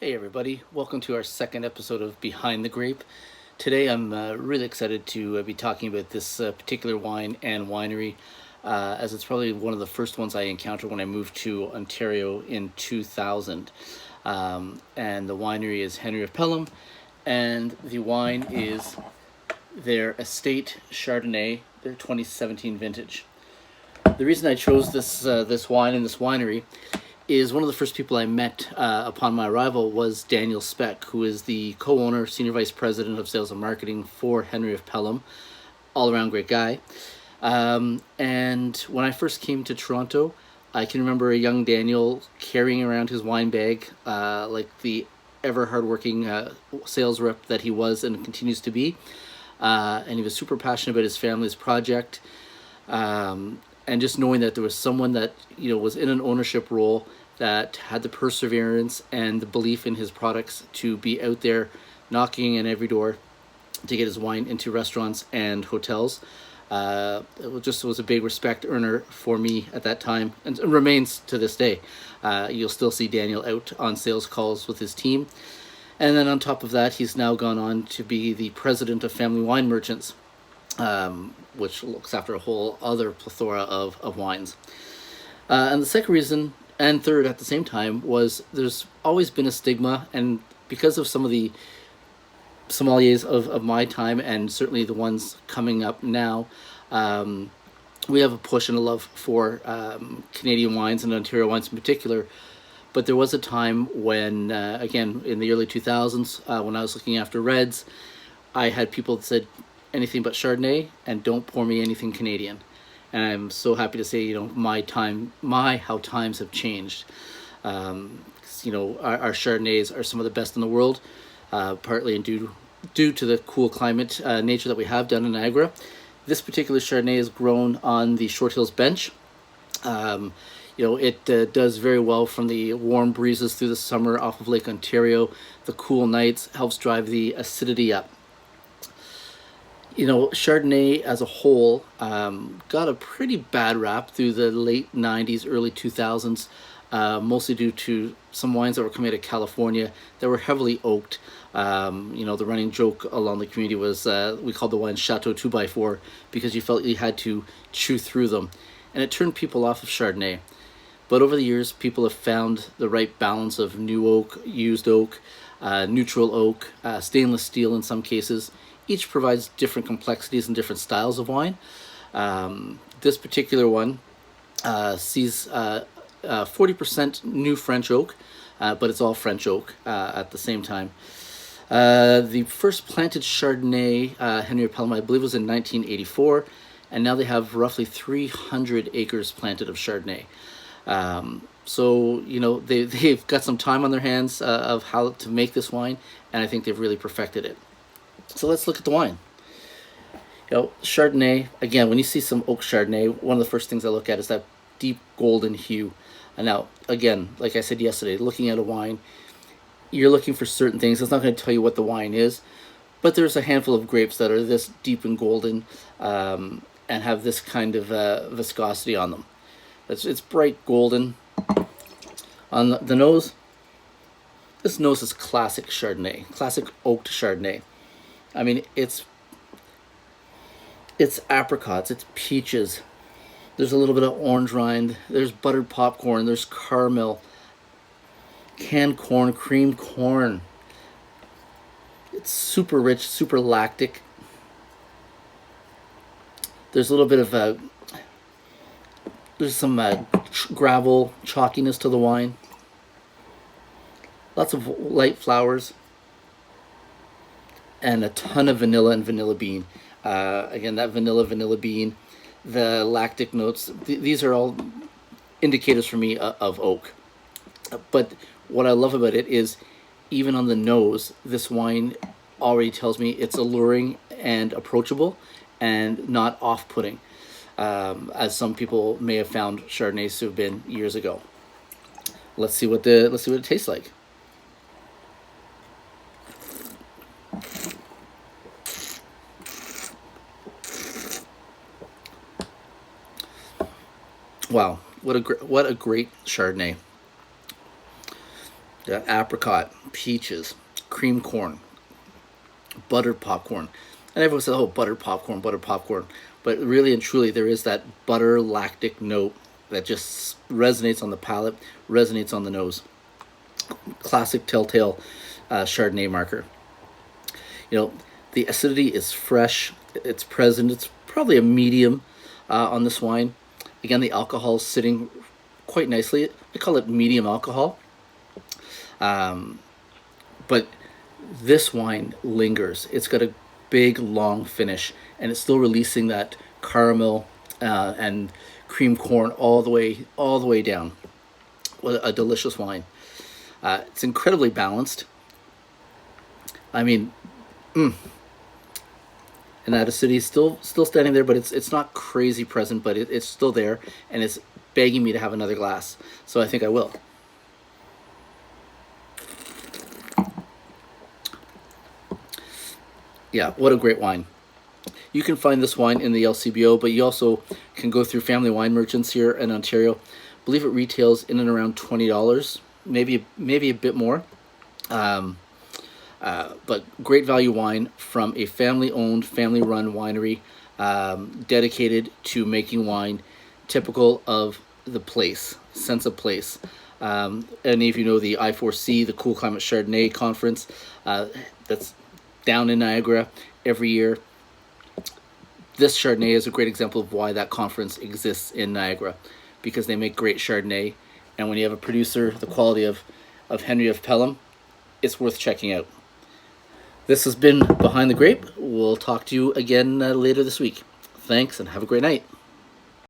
Hey everybody, welcome to our second episode of Behind the Grape. Today I'm really excited to be talking about this particular wine and winery, as it's probably one of the first ones I encountered when I moved to Ontario in 2000. And the winery is Henry of Pelham, and the wine is their Estate Chardonnay, their 2017 vintage. The reason I chose this wine and this winery is one of the first people I met upon my arrival was Daniel Speck, who is the co-owner, senior vice president of sales and marketing for Henry of Pelham. All around great guy. And when I first came to Toronto, I can remember a young Daniel carrying around his wine bag like the ever hardworking sales rep that he was and continues to be. And he was super passionate about his family's project. And just knowing that there was someone that was in an ownership role that had the perseverance and the belief in his products to be out there knocking on every door to get his wine into restaurants and hotels. It was a big respect earner for me at that time, and remains to this day. You'll still see Daniel out on sales calls with his team. And then on top of that, he's now gone on to be the president of Family Wine Merchants, which looks after a whole other plethora of wines. And the second reason, and third at the same time, was there's always been a stigma, and because of some of the sommeliers of my time, and certainly the ones coming up now, we have a push and a love for Canadian wines and Ontario wines in particular. But there was a time when, again, in the early 2000s, when I was looking after Reds, I had people that said, anything but Chardonnay, and don't pour me anything Canadian. And I'm so happy to say, how times have changed. Our Chardonnays are some of the best in the world, partly due to the cool climate nature that we have down in Niagara. This particular Chardonnay is grown on the Short Hills Bench. It does very well from the warm breezes through the summer off of Lake Ontario. The cool nights helps drive the acidity up. Chardonnay as a whole got a pretty bad rap through the late 90s, early 2000s, mostly due to some wines that were coming out of California that were heavily oaked. The running joke along the community was we called the wines Chateau 2x4 because you felt you had to chew through them. And it turned people off of Chardonnay. But over the years, people have found the right balance of new oak, used oak, neutral oak, stainless steel in some cases. Each provides different complexities and different styles of wine. This particular one sees 40% new French oak, but it's all French oak at the same time. The first planted Chardonnay, Henry of Pelham, I believe, was in 1984, and now they have roughly 300 acres planted of Chardonnay. They've got some time on their hands of how to make this wine, and I think they've really perfected it. So let's look at the wine. Chardonnay, again, when you see some oak Chardonnay, one of the first things I look at is that deep golden hue. And now, again, like I said yesterday, looking at a wine, you're looking for certain things. It's not going to tell you what the wine is, but there's a handful of grapes that are this deep and golden and have this kind of viscosity on them. It's bright golden. On the nose, this nose is classic Chardonnay, classic oaked Chardonnay. I mean, it's apricots, it's peaches. There's a little bit of orange rind. There's buttered popcorn. There's caramel, canned corn, creamed corn. It's super rich, super lactic. There's a little bit of there's some gravel chalkiness to the wine. Lots of light flowers. And a ton of vanilla and vanilla bean. Again, that vanilla bean, the lactic notes, these are all indicators for me of oak. But what I love about it is, even on the nose, this wine already tells me it's alluring and approachable and not off-putting, as some people may have found Chardonnays to have been years ago. Let's see what it tastes like. Wow, what a great Chardonnay. The apricot, peaches, cream corn, buttered popcorn. And everyone says, oh, buttered popcorn, buttered popcorn. But really and truly, there is that butter lactic note that just resonates on the palate, resonates on the nose. Classic telltale Chardonnay marker. You know, the acidity is fresh, it's present, it's probably a medium on this wine. Again, the alcohol is sitting quite nicely. I call it medium alcohol. But this wine lingers. It's got a big, long finish, and it's still releasing that caramel and cream corn all the way down. What a delicious wine! It's incredibly balanced. I mean, and that acidity is still standing there, but it's not crazy present, but it's still there, and it's begging me to have another glass. So I think I will. Yeah, what a great wine. You can find this wine in the LCBO, but you also can go through family wine merchants here in Ontario. I believe it retails in and around $20, maybe a bit more. But great value wine from a family-owned, family-run winery dedicated to making wine typical of the place, sense of place. Any of you know the I4C, the Cool Climate Chardonnay Conference, that's down in Niagara every year. This Chardonnay is a great example of why that conference exists in Niagara, because they make great Chardonnay, and when you have a producer the quality of Henry of Pelham, it's worth checking out. This has been Behind the Grape. We'll talk to you again later this week. Thanks, and have a great night.